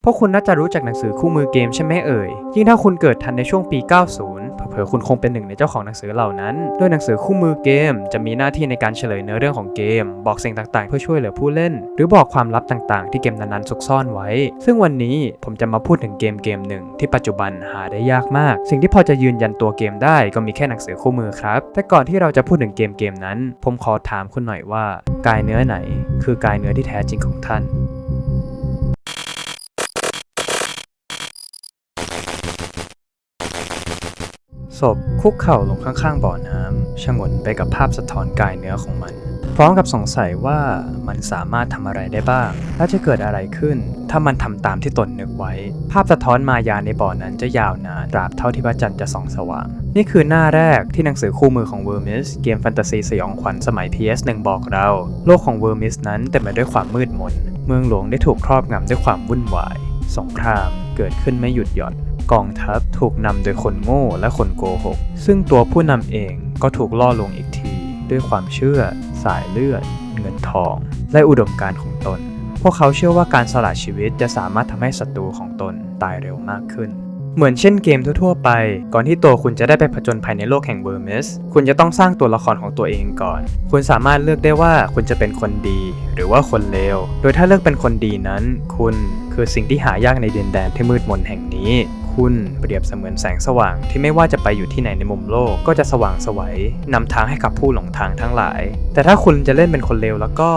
พวกคุณน่าจะรู้จักหนังสือคู่มือเกมใช่ไหมเอ่ยยิ่งถ้าคุณเกิดทันในช่วงปี 90 เผลอๆคุณคงเป็นหนึ่งในเจ้าของหนังสือเหล่านั้นโดยหนังสือคู่มือเกมจะมีหน้าที่ในการเฉลยเนื้อเรื่องของเกมบอกสิ่งต่างๆเพื่อช่วยเหลือผู้เล่นหรือบอกความลับต่างๆที่เกมนั้นๆซุกซ่อนไว้ซึ่งวันนี้ผมจะมาพูดถึงเกมหนึ่งที่ปัจจุบันหาได้ยากมากสิ่งที่พอจะยืนยันตัวเกมได้ก็มีแค่หนังสือคู่มือครับแต่ก่อนที่เราจะพูดถึงเกมนั้นผมขอถามคุณหน่อยว่ากายเนื้อไหนคือกายเนื้อที่แท้จริงของท่านศพคุกเข่าลงข้างๆบ่อน้ำฉงนไปกับภาพสะท้อนกายเนื้อของมันพร้อมกับสงสัยว่ามันสามารถทำอะไรได้บ้างและจะเกิดอะไรขึ้นถ้ามันทำตามที่ตนนึกไว้ภาพสะท้อนมายาในบ่อนั้นจะยาวนานตราบเท่าที่พระจันทร์จะส่องสว่างนี่คือหน้าแรกที่หนังสือคู่มือของ Vermis เกมแฟนตาซีสยองขวัญสมัย PS1 บอกเราโลกของ Vermis นั้นเต็มไปด้วยความมืดมนเมืองหลวงได้ถูกครอบงำด้วยความวุ่นวายสงครามเกิดขึ้นไม่หยุดหย่อนกองทัพถูกนำโดยคนโง่และคนโกหกซึ่งตัวผู้นำเองก็ถูกล่อลวงอีกทีด้วยความเชื่อสายเลือดเงินทองและอุดมการณ์ของตนพวกเขาเชื่อว่าการสละชีวิตจะสามารถทำให้ศัตรูของตนตายเร็วมากขึ้นเหมือนเช่นเกมทั่วๆไปก่อนที่ตัวคุณจะได้ไปผจญภัยในโลกแห่ง Vermis คุณจะต้องสร้างตัวละครของตัวเองก่อนคุณสามารถเลือกได้ว่าคุณจะเป็นคนดีหรือว่าคนเลวโดยถ้าเลือกเป็นคนดีนั้นคุณคือสิ่งที่หายากในดินแดนที่มืดมนแห่งนี้คุณเปรียบเสมือนแสงสว่างที่ไม่ว่าจะไปอยู่ที่ไหนในมุมโลกก็จะสว่างไสวนำทางให้กับผู้หลงทางทั้งหลายแต่ถ้าคุณจะเล่นเป็นคนเลวแล้วก็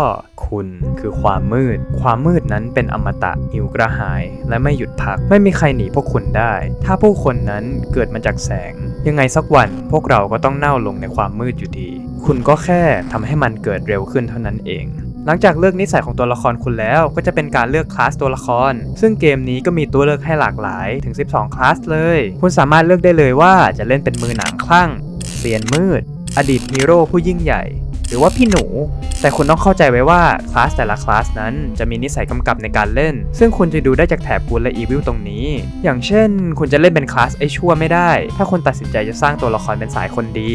คุณคือความมืดนั้นเป็นอมตะหิวกระหายและไม่หยุดพักไม่มีใครหนีพวกคุณได้ถ้าผู้คนนั้นเกิดมาจากแสงยังไงสักวันพวกเราก็ต้องเน่าลงในความมืดอยู่ดีคุณก็แค่ทำให้มันเกิดเร็วขึ้นเท่านั้นเองหลังจากเลือกนิสัยของตัวละครคุณแล้วก็จะเป็นการเลือกคลาสตัวละครซึ่งเกมนี้ก็มีตัวเลือกให้หลากหลายถึง12คลาสเลยคุณสามารถเลือกได้เลยว่าจะเล่นเป็นมือหนามคลั่งเซียนมืดอดีตฮีโร่ผู้ยิ่งใหญ่หรือว่าพี่หนูแต่คุณต้องเข้าใจไว้ว่าคลาสแต่ละคลาสนั้นจะมีนิสัยกำกับในการเล่นซึ่งคุณจะดูได้จากแถบกูลและอีวิลตรงนี้อย่างเช่นคุณจะเล่นเป็นคลาสไอ้ชั่วไม่ได้ถ้าคุณตัดสินใจจะสร้างตัวละครเป็นสายคนดี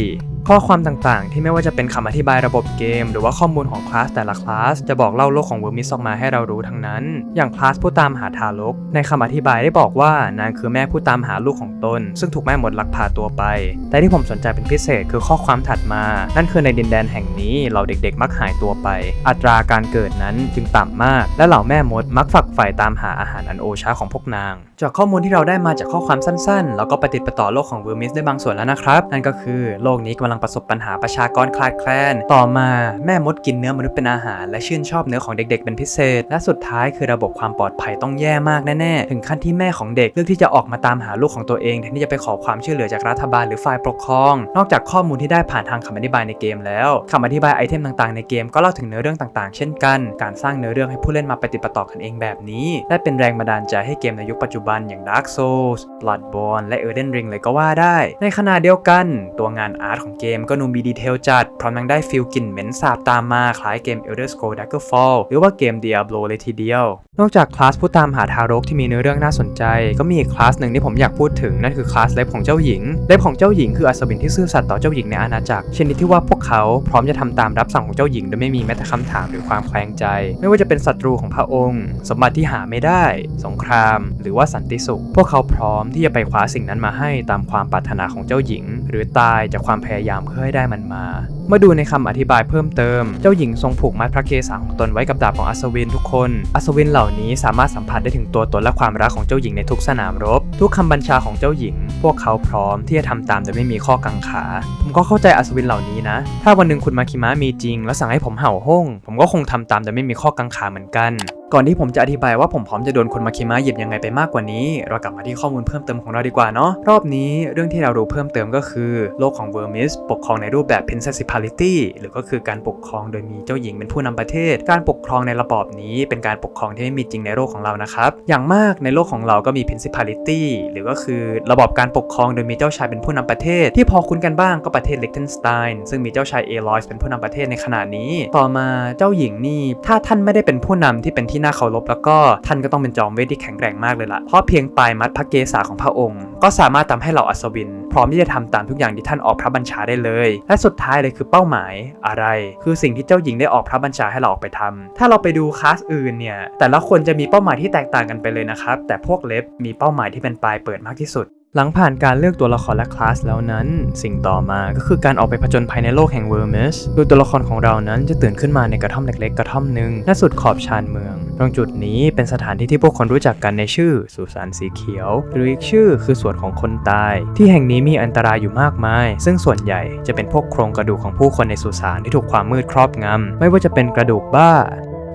ข้อความต่างๆที่ไม่ว่าจะเป็นคำอธิบายระบบเกมหรือว่าข้อมูลของคลาสแต่ละคลาสจะบอกเล่าโลกของ Vermis ออกมาให้เรารู้ทั้งนั้นอย่างคลาสผู้ตามหาทารกในคำอธิบายได้บอกว่านางคือแม่ผู้ตามหาลูกของตนซึ่งถูกแม่มดลักพาตัวไปแต่ที่ผมสนใจเป็นพิเศษคือข้อความถัดมานั่นคือในดินแดนแห่งนี้เหล่าเด็กๆมักหายตัวไปอัตราการเกิดนั้นจึงต่ำมากและเหล่าแม่มดมักฝักใฝ่ตามหาอาหารอันโอชะของพวกนางจากข้อมูลที่เราได้มาจากข้อความสั้นๆแล้วก็ประติดประต่อโลกของ Vermis ได้บางส่วนแล้วนะครับนั่นก็คือโลกนี้กำลังประสบปัญหาประชากรคลาดแคลนต่อมาแม่มดกินเนื้อมนุษย์เป็นอาหารและชื่นชอบเนื้อของเด็กๆเป็นพิเศษและสุดท้ายคือระบบความปลอดภัยต้องแย่มากแน่ๆถึงขั้นที่แม่ของเด็กเลือกที่จะออกมาตามหาลูกของตัวเองแทนที่จะไปขอความช่วยเหลือจากรัฐบาลหรือฝ่ายปกครองนอกจากข้อมูลที่ได้ผ่านทางคำอธิบายในเกมแล้วคำอธิบายไอเทมต่างๆในเกมก็เล่าถึงเนื้อเรื่องต่างๆเช่นกันการสร้างเนื้อเรื่องให้ผู้เล่นมาปฏิปต่อกันเองแบบนี้และเป็นแรงบันดาลใจให้เกมในยุคปัจจุบันอย่าง Dark Souls Bloodborne และ Elden Ring เลยก็ว่าได้ในขณะเดียวกันตัวงานอาร์ตของเกมก็ดูมีดีเทลจัดพร้อมยังได้ฟีลกลิ่นเหม็นสาบตามมาคล้ายเกม Elder Scrolls Daggerfall หรือว่าเกม Diablo เลยทีเดียวนอกจากคลาสผู้ตามหาทารกที่มีเนื้อเรื่องน่าสนใจก็มีอีกคลาสหนึ่งที่ผมอยากพูดถึงนั่นคือคลาสเล็บของเจ้าหญิงเล็บของเจ้าหญิงคืออัศวินที่ซื่อสัตย์ต่อเจ้าหญิงในอาณาจักรชนิดที่ว่าพวกเขาพร้อมจะทำตามรับสั่งของเจ้าหญิงโดยไม่มีแม้แต่คำถามหรือความแคลงใจไม่ว่าจะเป็นศัตรูของพระองค์สมบัติที่หาไม่ได้สงครามหรือว่าสันติสุขพวกเขาพร้อมที่จะไปคว้าสิ่งนั้นมาให้ตามความปรารถนาของเจ้าหญิงหรือตายจากความพยายามเพื่อให้ได้มันมาเมื่อดูในคำอธิบายเพิ่มเติมเจ้าหญิงทรงผูกมัดพระเกศาของตนไว้กับดาบของอัศวินทุกคนอัศวินเหล่านี้สามารถสัมผัสได้ถึงตัวตนและความรักของเจ้าหญิงในทุกสนามรบทุกคำบัญชาของเจ้าหญิงพวกเขาพร้อมที่จะทำตามโดยไม่มีข้อกังขาผมก็เข้าใจอัศวินเหล่านี้นะถ้าวันหนึ่งคุณมาคิมะมีจริงแล้วสั่งให้ผมเห่าห้องผมก็คงทำตามโดยไม่มีข้อกังขาเหมือนกันก่อนที่ผมจะอธิบายว่าผมพร้อมจะโดนคนมาคิมะหยิบยังไงไปมากกว่านี้เรากลับมาที่ข้อมูลเพิ่มเติมของเราดีกว่าเนาะรอบนี้เรื่องที่เรารู้เพิ่มเติมก็คือโลกของ Vermis ปกครองในรูปแบบ Principality หรือก็คือการปกครองโดยมีเจ้าหญิงเป็นผู้นำประเทศการปกครองในระบอบนี้เป็นการปกครองที่ไม่มีจริงในโลกของเรานะครับอย่างมากในโลกของเราก็มี Principality หรือก็คือระบบการปกครองโดยมีเจ้าชายเป็นผู้นำประเทศที่พอคุ้นกันบ้างก็ประเทศ Liechtenstein ซึ่งมีเจ้าชายเอลอยส์เป็นผู้นำประเทศในขณะนี้ต่อมาเจ้าหญิงนี่ถ้าท่านไม่ได้เป็นผู้นำที่เป็นที่น่าเคารพแล้วก็ท่านก็ต้องเป็นจอมเวทที่แข็งแกร่งมากเลยล่ะเพราะเพียงปลายมัดพระเกศาของพระองค์ ก็สามารถทำให้เหล่าอัศวินพร้อมที่จะทำตามทุกอย่างที่ท่านออกพระบัญชาได้เลยและสุดท้ายเลยคือเป้าหมายอะไรคือสิ่งที่เจ้าหญิงได้ออกพระบัญชาให้เราออกไปทำถ้าเราไปดูคลาสอื่นเนี่ยแต่ละคนจะมีเป้าหมายที่แตกต่างกันไปเลยนะครับแต่พวกเล็บมีเป้าหมายที่เป็นปลายเปิดมากที่สุดหลังผ่านการเลือกตัวละครและคลาสแล้วนั้นสิ่งต่อมาก็คือการออกไปผจญภัยในโลกแห่งเวอร์มิสโดยตัวละครของเรานั้นจะตื่นขึ้นมาในกระท่อมเล็กๆกระท่อมหนึ่งณสุดขอบชานเมืองตรงจุดนี้เป็นสถานที่ที่พวกคนรู้จักกันในชื่อสุสานสีเขียวหรืออีกชื่อคือสวนของคนตายที่แห่งนี้มีอันตรายอยู่มากมายซึ่งส่วนใหญ่จะเป็นพวกโครงกระดูกของผู้คนในสุสานที่ถูกความมืดครอบงำไม่ว่าจะเป็นกระดูกบ้า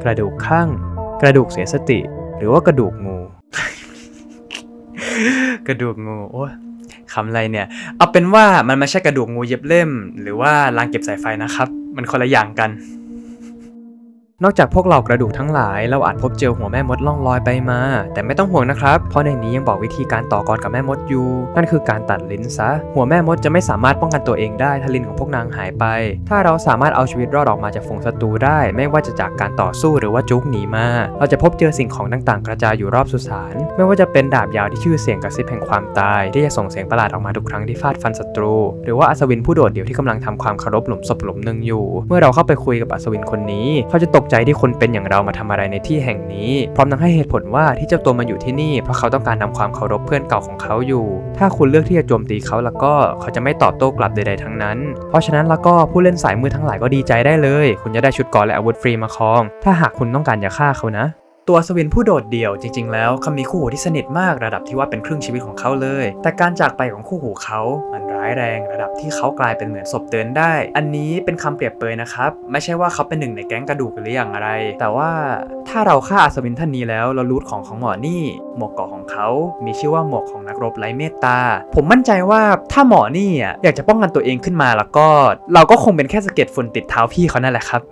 กระดูกข้างกระดูกเสียสติหรือว่ากระดูกงู กระดูกงูโอ้คำอะไรเนี่ยเอาเป็นว่ามันไม่ใช่กระดูกงูเย็บเล่มหรือว่ารางเก็บสายไฟนะครับมันคนละอย่างกันนอกจากพวกเหล่ากระดูกทั้งหลายเราอาจพบเจอหัวแม่มดล่องลอยไปมาแต่ไม่ต้องห่วงนะครับเพราะในนี้ยังบอกวิธีการต่อกรกับแม่มดอยู่นั่นคือการตัดลิ้นซะหัวแม่มดจะไม่สามารถป้องกันตัวเองได้ถ้าลิ้นของพวกนางหายไปถ้าเราสามารถเอาชีวิตรอดออกมาจากฝูงศัตรูได้ไม่ว่าจะจากการต่อสู้หรือว่าจุกหนีมาเราจะพบเจอสิ่งของต่างๆกระจายอยู่รอบสุสานไม่ว่าจะเป็นดาบยาวที่ชื่อเสียงกระซิบแห่งความตายที่จะส่งเสียงประหลาดออกมาทุกครั้งที่ฟาดฟันศัตรูหรือว่าอัศวินผู้โดดเดี่ยวที่กำลังทำความเคารพหลุมศพหลุมหนึ่งอยู่เมื่อเราเข้าไปคุยกับอัศวินคนนี้เขาจะตกใจที่คนเป็นอย่างเรามาทำอะไรในที่แห่งนี้พร้อมทั้งให้เหตุผลว่าที่เจ้าตัวมาอยู่ที่นี่เพราะเขาต้องการนำความเคารพเพื่อนเก่าของเขาอยู่ถ้าคุณเลือกที่จะโจมตีเขาแล้วก็เขาจะไม่ตอบโต้กลับใดๆทั้งนั้นเพราะฉะนั้นแล้วก็ผู้เล่นสายมือทั้งหลายก็ดีใจได้เลยคุณจะได้ชุดเกราะและอาวุธฟรีมาครองถ้าหากคุณต้องการจะฆ่าเขานะตัวอัศวินผู้โดดเดี่ยวจริงๆแล้วเขามีคู่หูที่สนิทมากระดับที่ว่าเป็นครึ่งชีวิตของเขาเลยแต่การจากไปของคู่หูเขามันร้ายแรงระดับที่เขากลายเป็นเหมือนศพเดินได้อันนี้เป็นคำเปรียบเปรยนะครับไม่ใช่ว่าเขาเป็นหนึ่งในแก๊งกระดูกหรืออย่างไรแต่ว่าถ้าเราฆ่าอัศวินท่านนี้แล้วเรารูทของหมอนี่หมวกเกราะของเขามีชื่อว่าหมวกของนักรบไร้เมตตาผมมั่นใจว่าถ้าหมอนี่อยากจะป้องกันตัวเองขึ้นมาแล้วก็เราก็คงเป็นแค่สะเก็ดฝุ่นติดเท้าพี่เขานั่นแหละครับ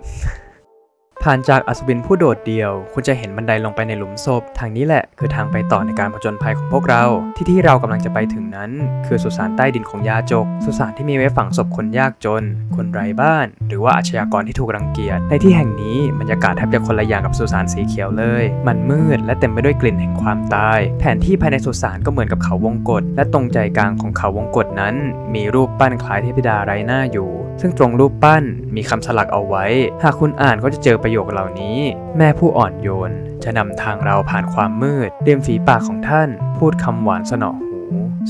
ผ่านจากอัศวินผู้โดดเดี่ยวคุณจะเห็นบันไดลงไปในหลุมศพทางนี้แหละคือทางไปต่อในการผจญภัยของพวกเราที่เรากำลังจะไปถึงนั้นคือสุสานใต้ดินของยาจกสุสานที่มีไว้ฝังศพคนยากจนคนไร้บ้านหรือว่าอาชญากรที่ถูกรังเกียจในที่แห่งนี้บรรยากาศแทบจะคนละอย่างกับสุสานสีเขียวเลยมันมืดและเต็มไปด้วยกลิ่นแห่งความตายแผนที่ภายในสุสานก็เหมือนกับเขาวงกตและตรงใจกลางของเขาวงกตนั้นมีรูปปั้นคล้ายเทพธิดาไร้หน้าอยู่ซึ่งตรงรูปปั้นมีคำสลักเอาไว้หากคุณอ่านก็จะเจอประโยคเหล่านี้แม่ผู้อ่อนโยนจะนำทางเราผ่านความมืดริมฝีปากของท่านพูดคำหวานสนอหู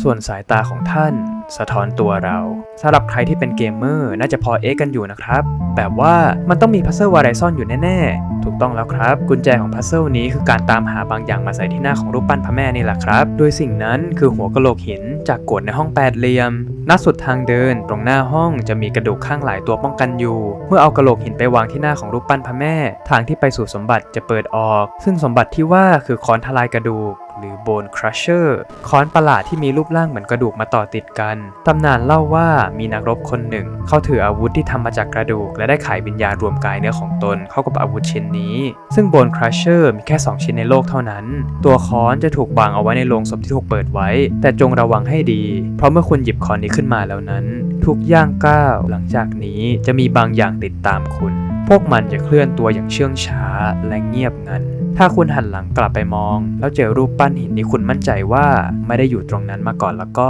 ส่วนสายตาของท่านสะท้อนตัวเราสำหรับใครที่เป็นเกมเมอร์น่าจะพอกันอยู่นะครับแบบว่ามันต้องมีพัซเซิลอะไรซ่อนอยู่แน่ๆถูกต้องแล้วครับกุญแจของพัซเซิลนี้คือการตามหาบางอย่างมาใส่ที่หน้าของรูปปั้นพระแม่นี่แหละครับโดยสิ่งนั้นคือหัวกะโหลกหินจากโกฏในห้องแปดเหลี่ยมณสุดทางเดินตรงหน้าห้องจะมีกระดูกข้างหลายตัวป้องกันอยู่เมื่อเอากะโหลกหินไปวางที่หน้าของรูปปั้นพระแม่ทางที่ไปสู่สมบัติจะเปิดออกซึ่งสมบัติที่ว่าคือค้อนทลายกระดูกหรือ Bone Crusher ค้อนประหลาดที่มีรูปร่างเหมือนกระดูกมาต่อติดกันตำนานเล่าว่ามีนักรบคนหนึ่งเขาถืออาวุธที่ทำมาจากกระดูกและได้ขายวิญญาณรวมกายเนื้อของตนเข้ากับอาวุธชิ้นนี้ซึ่ง Bone Crusher มีแค่2ชิ้นในโลกเท่านั้นตัวค้อนจะถูกวางเอาไว้ในโลงศพที่ถูกเปิดไว้แต่จงระวังให้ดีเพราะเมื่อคุณหยิบค้อนนี้ขึ้นมาแล้วนั้นทุกย่างก้าวหลังจากนี้จะมีบางอย่างติดตามคุณพวกมันจะเคลื่อนตัวอย่างเชื่องช้าและเงียบงันถ้าคุณหันหลังกลับไปมองแล้วเจอรูปปั้นหินที่คุณมั่นใจว่าไม่ได้อยู่ตรงนั้นมาก่อนแล้วก็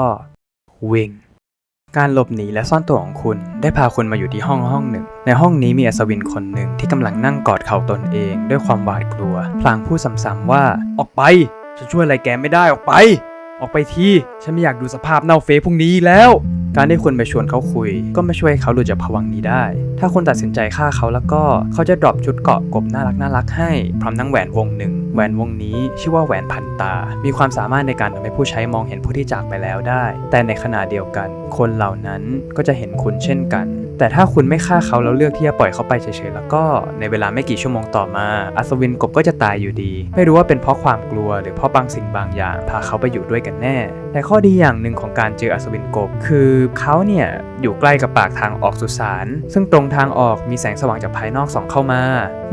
วิ่งการหลบหนีและซ่อนตัวของคุณได้พาคุณมาอยู่ที่ห้องหนึ่งในห้องนี้มีอัศวินคนหนึ่งที่กำลังนั่งกอดเข่าตนเองด้วยความหวาดกลัวพลางพูดซ้ำๆว่าออกไปฉันช่วยอะไรแกไม่ได้ออกไปทีฉันไม่อยากดูสภาพเน่าเฟะพวกนี้แล้วการที่คุณไปชวนเขาคุยก็ไม่ช่วยให้เขาหลุดจากภวังค์นี้ได้ถ้าคุณตัดสินใจฆ่าเขาแล้วก็เขาจะดรอปชุดเกราะกบน่ารักให้พร้อมทั้งแหวนวงหนึ่งแหวนวงนี้ชื่อว่าแหวนพันตามีความสามารถในการทำให้ผู้ใช้มองเห็นผู้ที่จากไปแล้วได้แต่ในขณะเดียวกันคนเหล่านั้นก็จะเห็นคุณเช่นกันแต่ถ้าคุณไม่ฆ่าเขาแล้วเลือกที่จะปล่อยเขาไปเฉยๆแล้วก็ในเวลาไม่กี่ชั่วโมงต่อมาอัศวินกบก็จะตายอยู่ดีไม่รู้ว่าเป็นเพราะความกลัวหรือเพราะบางสิ่งบางอย่างพาเขาไปอยู่ด้วยกันแน่แต่ข้อดีอย่างหนึ่งของการเจออัศวินกบคือเขาเนี่ยอยู่ใกล้กับปากทางออกสุสานซึ่งตรงทางออกมีแสงสว่างจากภายนอกส่องเข้ามา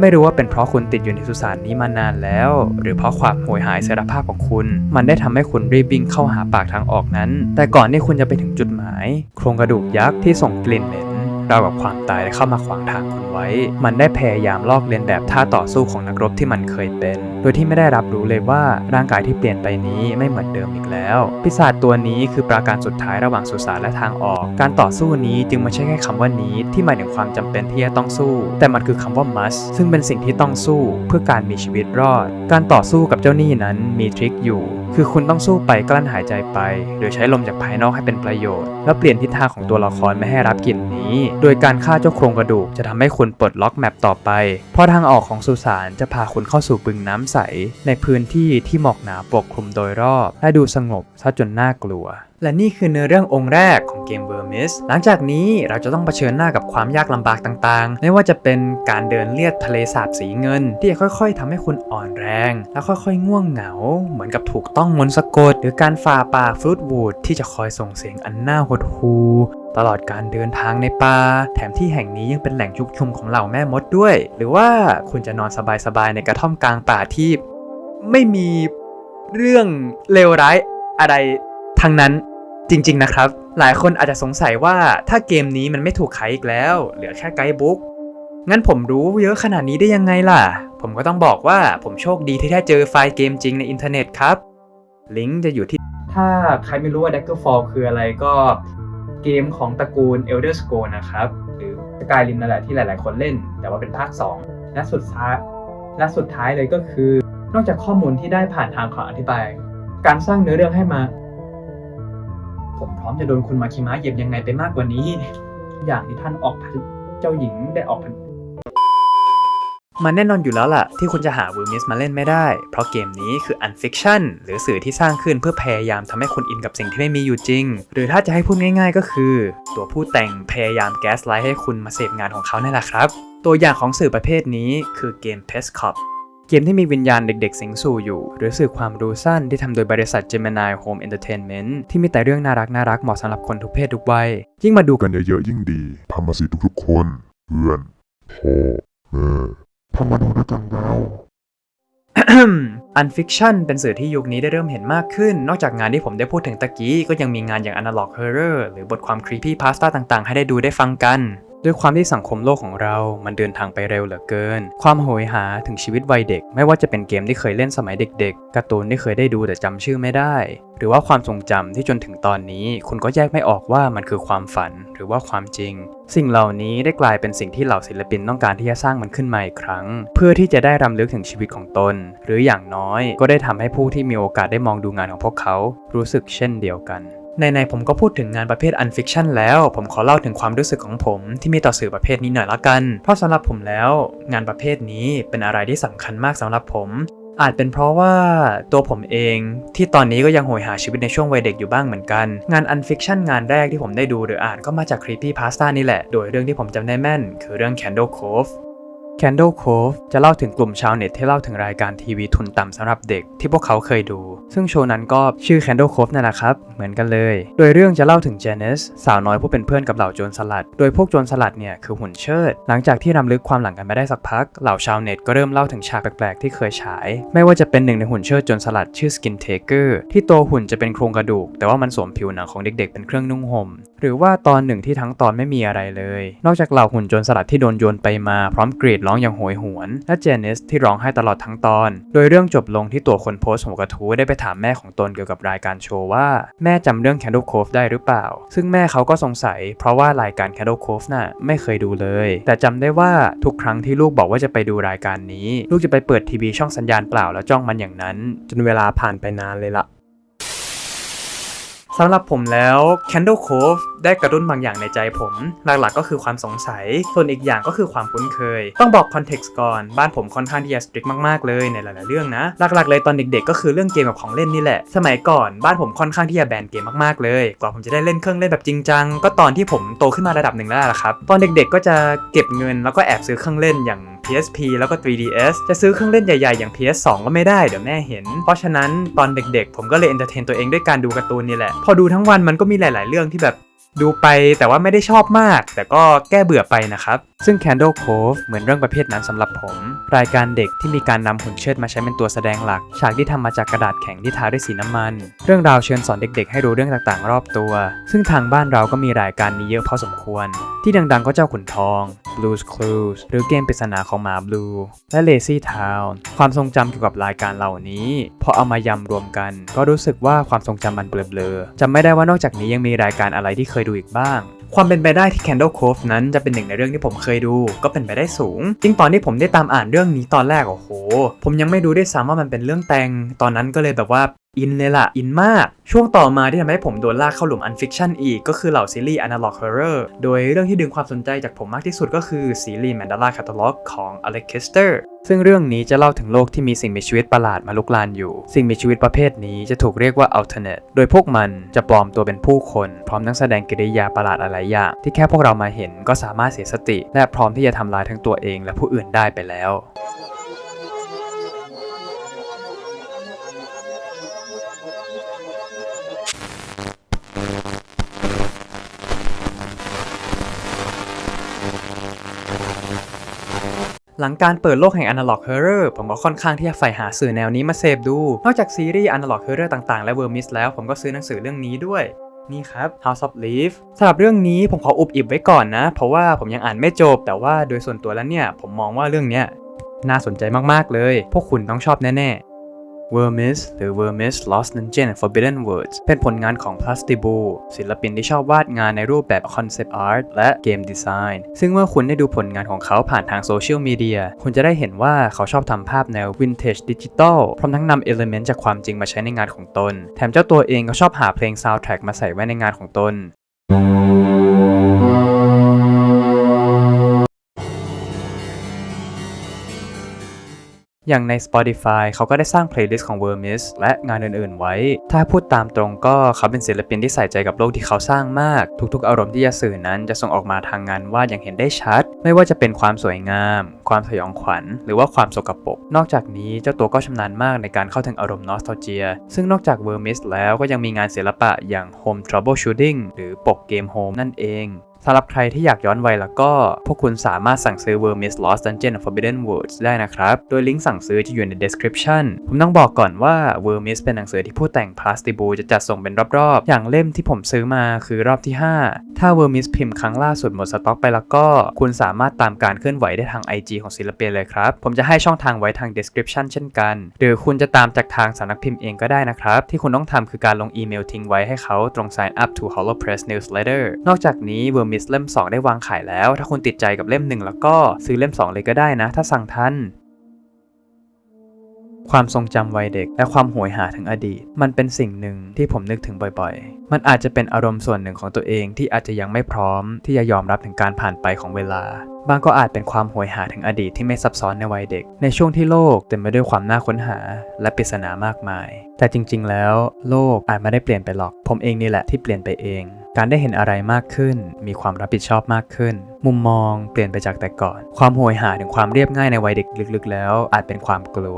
ไม่รู้ว่าเป็นเพราะคุณติดอยู่ในสุสานนี้มานานแล้วหรือเพราะความโหยหาอิสรภาพของคุณมันได้ทำให้คุณรีบวิ่งเข้าหาปากทางออกนั้นแต่ก่อนที่คุณจะไปถึงจุดหมายโครงกระดูกยักษ์ที่ส่งกลิ่นเหม็น ราวกับความตายได้เข้ามาขวางทางคุณไว้มันได้พยายามลอกเลียนแบบท่าต่อสู้ของนักรบที่มันเคยเป็นโดยที่ไม่ได้รับรู้เลยว่าร่างกายที่เปลี่ยนไปนี้ไม่เหมือนเดิมอีกแล้วปีศาจตัวนี้คือปราการสุดท้ายระหว่างสุสานและทางออกการต่อสู้นี้จึงไม่ใช่แค่คำว่า need ที่หมายถึงความจำเป็นที่จะต้องสู้แต่มันคือคำว่า must ซึ่งเป็นสิ่งที่ต้องสู้เพื่อการมีชีวิตรอดการต่อสู้กับเจ้าหนี้นั้นมีทริคอยู่คือคุณต้องสู้ไปกลั้นหายใจไปหรือใช้ลมจากภายนอกให้เป็นประโยชน์แล้วเปลี่ยนทิศทางของตัวละครไม่ให้รับกลิ่นนี้โดยการฆ่าเจ้าโครงกระดูกจะทำให้คุณปลดล็อกแมปต่อไปเพราะทางออกของสุสานจะพาคุณเข้าสู่บึงน้ำใสในพื้นที่ที่หมอกหนาปกคลุมโดยรอบและดูสงบซะจนน่ากลัวและนี่คือเนื้อเรื่ององค์แรกของเกม Vermis หลังจากนี้เราจะต้องเผชิญหน้ากับความยากลำบากต่างๆไม่ว่าจะเป็นการเดินเลียดทะเลสาบสีเงินที่จะค่อยๆทำให้คุณอ่อนแรงและค่อยๆง่วงเหงาเหมือนกับถูกต้องมนต์สะกดหรือการฝ่าป่าฟรุตวูดที่จะคอยส่งเสียงอันน่าหดหู่ตลอดการเดินทางในป่าแถมที่แห่งนี้ยังเป็นแหล่งชุกชุมของเหล่าแม่มดด้วยหรือว่าคุณจะนอนสบายๆในกระท่อมกลางป่าที่ไม่มีเรื่องเลวร้ายอะไรทั้งนั้นจริงๆนะครับหลายคนอาจจะสงสัยว่าถ้าเกมนี้มันไม่ถูกขายอีกแล้วเหลือแค่ไกด์บุ๊กงั้นผมรู้เยอะขนาดนี้ได้ยังไงล่ะผมก็ต้องบอกว่าผมโชคดีที่ได้เจอไฟล์เกมจริงในอินเทอร์เน็ตครับลิงก์จะอยู่ที่ถ้าใครไม่รู้ว่า Daggerfall คืออะไรก็เกมของตระกูล Elder Scrolls นะครับหรือ Skyrim นั่นแหละที่หลายๆคนเล่นแต่ว่าเป็นภาค2และสุดท้ายเลยก็คือนอกจากข้อมูลที่ได้ผ่านทางของอธิบายการสร้างเนื้อเรื่องให้มาผมพร้อมจะโดนคุณมาคิมะเหยียบยังไงไปมากกว่านี้อย่างที่ท่านออกเจ้าหญิงได้ออกมันแน่นอนอยู่แล้วล่ะที่คุณจะหา Vermis มาเล่นไม่ได้เพราะเกมนี้คือ Unfiction หรือสื่อที่สร้างขึ้นเพื่อพยายามทำให้คุณอินกับสิ่งที่ไม่มีอยู่จริงหรือถ้าจะให้พูดง่ายๆก็คือตัวผู้แต่งพยายามแก๊สไลท์ให้คุณมาเสพงานของเขานั่นแหละครับตัวอย่างของสื่อประเภทนี้คือเกม Pestcopเกมที่มีวิญญาณเด็กๆสิงสู่อยู่หรือสื่อความรู้สั้นที่ทำโดยบริษัท Gemini Home Entertainment ที่มีแต่เรื่องน่ารักเหมาะสำหรับคนทุกเพศทุกวัยยิ่งมาดูกันเยอะๆยิ่งดีทำมาสิทุกๆคนเพื่อนพ่อแม่ทำมาดูด้วยกันแล้ว Unfiction เป็นสื่อที่ยุคนี้ได้เริ่มเห็นมากขึ้นนอกจากงานที่ผมได้พูดถึงตะกี้ก็ยังมีงานอย่าง Analog Horror หรือบทความ Creepy Pasta ต่างๆให้ได้ดูได้ฟังกันด้วยความที่สังคมโลกของเรามันเดินทางไปเร็วเหลือเกินความโหยหาถึงชีวิตวัยเด็กไม่ว่าจะเป็นเกมที่เคยเล่นสมัยเด็กๆการ์ตูนที่เคยได้ดูแต่จำชื่อไม่ได้หรือว่าความทรงจำที่จนถึงตอนนี้คุณก็แยกไม่ออกว่ามันคือความฝันหรือว่าความจริงสิ่งเหล่านี้ได้กลายเป็นสิ่งที่เหล่าศิลปินต้องการที่จะสร้างมันขึ้นมาอีกครั้งเพื่อที่จะได้รำลึกถึงชีวิตของตนหรืออย่างน้อยก็ได้ทำให้ผู้ที่มีโอกาสได้มองดูงานของพวกเขารู้สึกเช่นเดียวกันในผมก็พูดถึงงานประเภท Unfiction แล้วผมขอเล่าถึงความรู้สึกของผมที่มีต่อสื่อประเภทนี้หน่อยละกันเพราะสำหรับผมแล้วงานประเภทนี้เป็นอะไรที่สำคัญมากสำหรับผมอาจเป็นเพราะว่าตัวผมเองที่ตอนนี้ก็ยังโหยหาชีวิตในช่วงวัยเด็กอยู่บ้างเหมือนกันงาน Unfiction งานแรกที่ผมได้ดูหรืออ่านก็มาจาก Creepy Pasta นี่แหละโดยเรื่องที่ผมจำได้แม่นคือเรื่อง Candle Coveจะเล่าถึงกลุ่มชาวเน็ตที่เล่าถึงรายการทีวีทุนต่ำสำหรับเด็กที่พวกเขาเคยดูซึ่งโชว์นั้นก็ชื่อ Candle Cove นั่นแหละครับเหมือนกันเลยโดยเรื่องจะเล่าถึงเจเนสสาวน้อยผู้เป็นเพื่อนกับเหล่าโจรสลัดโดยพวกโจรสลัดเนี่ยคือหุ่นเชิดหลังจากที่รำลึกความหลังกันมาได้สักพักเหล่าชาวเน็ตก็เริ่มเล่าถึงฉากแปลกๆที่เคยฉายไม่ว่าจะเป็นหนึ่งในหุ่นเชิดโจรสลัดชื่อ Skin Taker ที่ตัวหุ่นจะเป็นโครงกระดูกแต่ว่ามันสวมผิวหนังของเด็กๆเป็นเครื่องนุ่งห่มหรือว่าตอนหนึ่งที่ทั้งตอนไม่มีอะไรเลยนอกจากเหล่าหุ่นโจรสลัดที่โดนโยนไปมาพร้อมกรีดร้องอย่างโหยหวนและเจเนสที่ร้องไห้ตลอดทั้งตอนโดยเรื่องจบลงที่ตัวคนโพสต์หัวกระทู้ได้ไปถามแม่ของตนเกี่ยวกับรายการโชว์ว่าแม่จำเรื่อง Candle Cove ได้หรือเปล่าซึ่งแม่เขาก็สงสัยเพราะว่ารายการ Candle Cove น่ะไม่เคยดูเลยแต่จำได้ว่าทุกครั้งที่ลูกบอกว่าจะไปดูรายการนี้ลูกจะไปเปิดทีวีช่องสัญญาณเปล่าแล้วจ้องมันอย่างนั้นจนเวลาผ่านไปนานเลยล่ะสำหรับผมแล้ว Candle Cove ได้กระตุ้นบางอย่างในใจผมหลักๆก็คือความสงสัยส่วนอีกอย่างก็คือความคุ้นเคยต้องบอกคอนเท็กซ์ก่อนบ้านผมค่อนข้างที่จะสตริกมากๆเลยในหลายๆเรื่องนะหลักๆเลยตอนเด็กๆก็คือเรื่องเกมกับของเล่นนี่แหละสมัยก่อนบ้านผมค่อนข้างที่จะแบนเกมมากๆเลยกว่าผมจะได้เล่นเครื่องเล่นแบบจริงจังก็ตอนที่ผมโตขึ้นมาระดับหนึ่งแล้วล่ะครับตอนเด็กๆก็จะเก็บเงินแล้วก็แอบซื้อเครื่องเล่นอย่าง PSP แล้วก็ 3DS จะซื้อเครื่องเล่นใหญ่ๆอย่าง PS2 ก็ไม่ได้เดี๋ยวแม่เห็นเพราะฉะนั้นตอนเด็กๆผมก็เลยเอนเตอร์เทนตัวเองด้วยการดูการ์ตูนนี่แหละพอดูทั้งวันมันก็มีหลายๆเรื่องที่แบบดูไปแต่ว่าไม่ได้ชอบมากแต่ก็แก้เบื่อไปนะครับ ซึ่ง Candle Cove เหมือนเรื่องประเภทนั้นสำหรับผม รายการเด็กที่มีการนำหุ่นเชิดมาใช้เป็นตัวแสดงหลักฉากที่ทำมาจากกระดาษแข็งที่ทาด้วยสีน้ำมันเรื่องราวเชิญสอนเด็กๆให้รู้เรื่องต่างๆรอบตัวซึ่งทางบ้านเราก็มีรายการนี้เยอะพอสมควรที่ดังๆก็เจ้าขุนทอง Blue's Clues หรือเกมปริศนาของหมา Blue และ Lazy Town ความทรงจำเกี่ยวกับรายการเหล่านี้พอเอามายำรวมกันก็รู้สึกว่าความทรงจำมันเบลอๆจำไม่ได้ว่านอกจากนี้ยังมีรายการอะไรที่เคยดูอีกบ้างความเป็นไปได้ที่ Candle Cove นั้นจะเป็นหนึ่งในเรื่องที่ผมเคยดูก็เป็นไปได้สูงจริงตอนที่ผมได้ตามอ่านเรื่องนี้ตอนแรกโอ้โหผมยังไม่รู้ด้วยซ้ำว่ามันเป็นเรื่องแต่งตอนนั้นก็เลยแบบว่าอินเลยล่ะอินมากช่วงต่อมาที่ทำให้ผมโดนลากเข้าหลุมอันฟิกชันอีกก็คือเหล่าซีรีส์ Analog Horror โดยเรื่องที่ดึงความสนใจจากผมมากที่สุดก็คือซีรีส์ Mandala Catalog ของ Alex Kester ซึ่งเรื่องนี้จะเล่าถึงโลกที่มีสิ่งมีชีวิตประหลาดมาลุกลานอยู่สิ่งมีชีวิตประเภทนี้จะถูกเรียกว่า Alternate โดยพวกมันจะปลอมตัวเป็นผู้คนพร้อมทั้งแสดงกิริยาประหลาดอะไรอย่างที่แค่พวกเรามาเห็นก็สามารถเสียสติและพร้อมที่จะทำลายทั้งตัวเองและผู้อื่นได้ไปแล้วหลังการเปิดโลกแห่ง Analog Horror ผมก็ค่อนข้างที่จะใฝ่หาสื่อแนวนี้มาเสพดู นอกจากซีรีส์ Analog Horror ต่างๆและ Vermis แล้วผมก็ซื้อหนังสือเรื่องนี้ด้วยนี่ครับ House of Leaf สำหรับเรื่องนี้ผมขออุบอิบไว้ก่อนนะเพราะว่าผมยังอ่านไม่จบแต่ว่าโดยส่วนตัวแล้วเนี่ยผมมองว่าเรื่องเนี้ยน่าสนใจมากๆเลยพวกคุณต้องชอบแน่ๆVermis หรือ Vermis Lost Dungeon and Forbidden Words เป็นผลงานของ Plastibu ศิลปินที่ชอบวาดงานในรูปแบบ Concept Art และเกมดีไซน์ซึ่งเมื่อคุณได้ดูผลงานของเขาผ่านทางโซเชียลมีเดียคุณจะได้เห็นว่าเขาชอบทำภาพแนว Vintage Digital พร้อมทั้งนำเอลิเมนต์จากความจริงมาใช้ในงานของตนแถมเจ้าตัวเองก็ชอบหาเพลง Soundtrack มาใส่ไว้ในงานของตนอย่างใน Spotify เขาก็ได้สร้างเพลย์ลิสต์ของ Vermis และงานอื่นๆไว้ถ้าพูดตามตรงก็เขาเป็นศิลปินที่ใส่ใจกับโลกที่เขาสร้างมากทุกๆอารมณ์ที่จะสื่อนั้นจะส่งออกมาทางงานวาดอย่างเห็นได้ชัดไม่ว่าจะเป็นความสวยงามความสยองขวัญหรือว่าความสกปรกนอกจากนี้เจ้าตัวก็ชำนาญมากในการเข้าถึงอารมณ์ Nostalgia ซึ่งนอกจาก Vermis แล้วก็ยังมีงานศิลปะอย่าง Home Troubleshooting หรือปกเกม Home นั่นเองสำหรับใครที่อยากย้อนวัยแล้วก็พวกคุณสามารถสั่งซื้อ Vermis Lost Dungeon and Forbidden Words ได้นะครับโดยลิงก์สั่งซื้อจะอยู่ใน description ผมต้องบอกก่อนว่า Vermis เป็นหนังสือที่ผู้แต่ง Plastibu จะจัดส่งเป็นรอบๆอย่างเล่มที่ผมซื้อมาคือรอบที่5ถ้า Vermis พิมพ์ครั้งล่าสุดหมดสต็อกไปแล้วก็คุณสามารถตามการเคลื่อนไหวได้ทาง IG ของศิลปินเลยครับผมจะให้ช่องทางไว้ทาง description เช่นกันหรือคุณจะตามจากทางสำนักพิมพ์เองก็ได้นะครับที่คุณต้องทำคือการลงอีเมลทิ้งไว้ให้เขาตรง sign up to Hollow Press newsletter นอกจากนี้ Vermis เล่ม 2 ได้วางขายแล้วถ้าคุณติดใจกับเล่ม 1แล้วก็ซื้อเล่ม 2 เลยก็ได้นะถ้าสั่งทันความทรงจำวัยเด็กและความโหยหาถึงอดีตมันเป็นสิ่งหนึ่งที่ผมนึกถึงบ่อยๆมันอาจจะเป็นอารมณ์ส่วนหนึ่งของตัวเองที่อาจจะยังไม่พร้อมที่จะยอมรับถึงการผ่านไปของเวลาบางก็อาจเป็นความโหยหาถึงอดีตที่ไม่ซับซ้อนในวัยเด็กในช่วงที่โลกเต็มไปด้วยความน่าค้นหาและปริศนามากมายแต่จริงๆแล้วโลกอาจไม่ได้เปลี่ยนไปหรอกผมเองนี่แหละที่เปลี่ยนไปเองการได้เห็นอะไรมากขึ้นมีความรับผิดชอบมากขึ้นมุมมองเปลี่ยนไปจากแต่ก่อนความโหยหาถึงความเรียบง่ายในวัยเด็กลึกๆแล้วอาจเป็นความกลั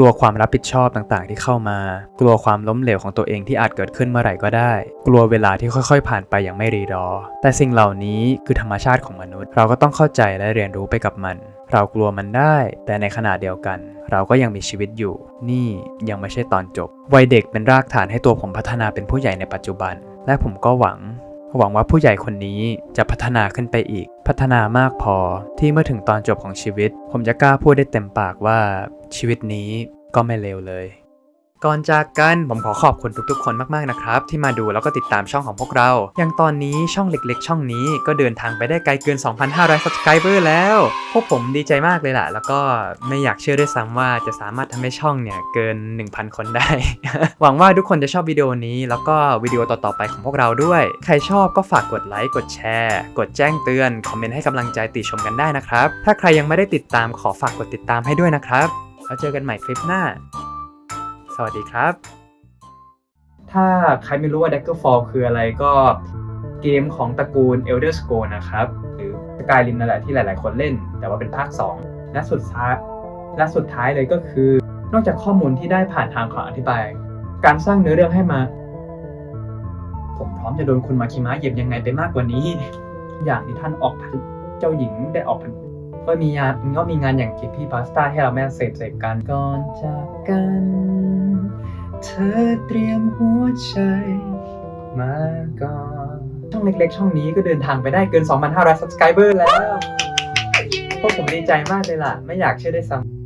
วความรับผิดชอบต่างๆที่เข้ามากลัวความล้มเหลวของตัวเองที่อาจเกิดขึ้นเมื่อไหร่ก็ได้กลัวเวลาที่ค่อยๆผ่านไปอย่างไม่รีรอแต่สิ่งเหล่านี้คือธรรมชาติของมนุษย์เราก็ต้องเข้าใจและเรียนรู้ไปกับมันเรากลัวมันได้แต่ในขณะเดียวกันเราก็ยังมีชีวิตอยู่นี่ยังไม่ใช่ตอนจบวัยเด็กเป็นรากฐานให้ตัวผมพัฒนาเป็นผู้ใหญ่ในปัจจุบันและผมก็หวังว่าผู้ใหญ่คนนี้จะพัฒนาขึ้นไปอีกพัฒนามากพอที่เมื่อถึงตอนจบของชีวิตผมจะกล้าพูดได้เต็มปากว่าชีวิตนี้ก็ไม่เลวเลยก่อนจากกันผมขอขอบคุณทุกๆคนมากๆนะครับที่มาดูแล้วก็ติดตามช่องของพวกเราอย่างตอนนี้ช่องเล็กๆช่องนี้ก็เดินทางไปได้ไกลเกิน 2,500 subscriber แล้วพวกผมดีใจมากเลยล่ะแล้วก็ไม่อยากเชื่อด้วยซ้ำว่าจะสามารถทำให้ช่องเนี่ยเกิน 1,000 คนได้ หวังว่าทุกคนจะชอบวิดีโอนี้แล้วก็วิดีโอต่อๆไปของพวกเราด้วยใครชอบก็ฝากกดไลค์กดแชร์กดแจ้งเตือนคอมเมนต์ให้กำลังใจติชมกันได้นะครับถ้าใครยังไม่ได้ติดตามขอฝากกดติดตามให้ด้วยนะครับแล้วเจอกันใหม่คลิปหน้าสวัสดีครับถ้าใครไม่รู้ว่า Daggerfall คืออะไรก็เกมของตระกูล Elder Scrolls นะครับหรือ Skyrim นั่นแหละที่หลายๆคนเล่นแต่ว่าเป็นภาค 2และสุดท้ายเลยก็คือนอกจากข้อมูลที่ได้ผ่านทางของอธิบายการสร้างเนื้อเรื่องให้มาผมพร้อมจะโดนคุณมาคิมะเหยียบยังไงไปมากกว่านี้อย่างที่ท่านออก เจ้าหญิงได้ออกก็มีงานอย่างคิปปี้พาสต้าให้เราแม่เสพกันก่อนจากกัน เธอเตรียมหัวใจมาก่อนช่องเล็กๆ ช่องนี้ก็เดินทางไปได้เกิน 2,500 subscriber แล้วพวกผมดีใจมากเลยล่ะ ไม่อยากเชื่อได้วยซ้ำ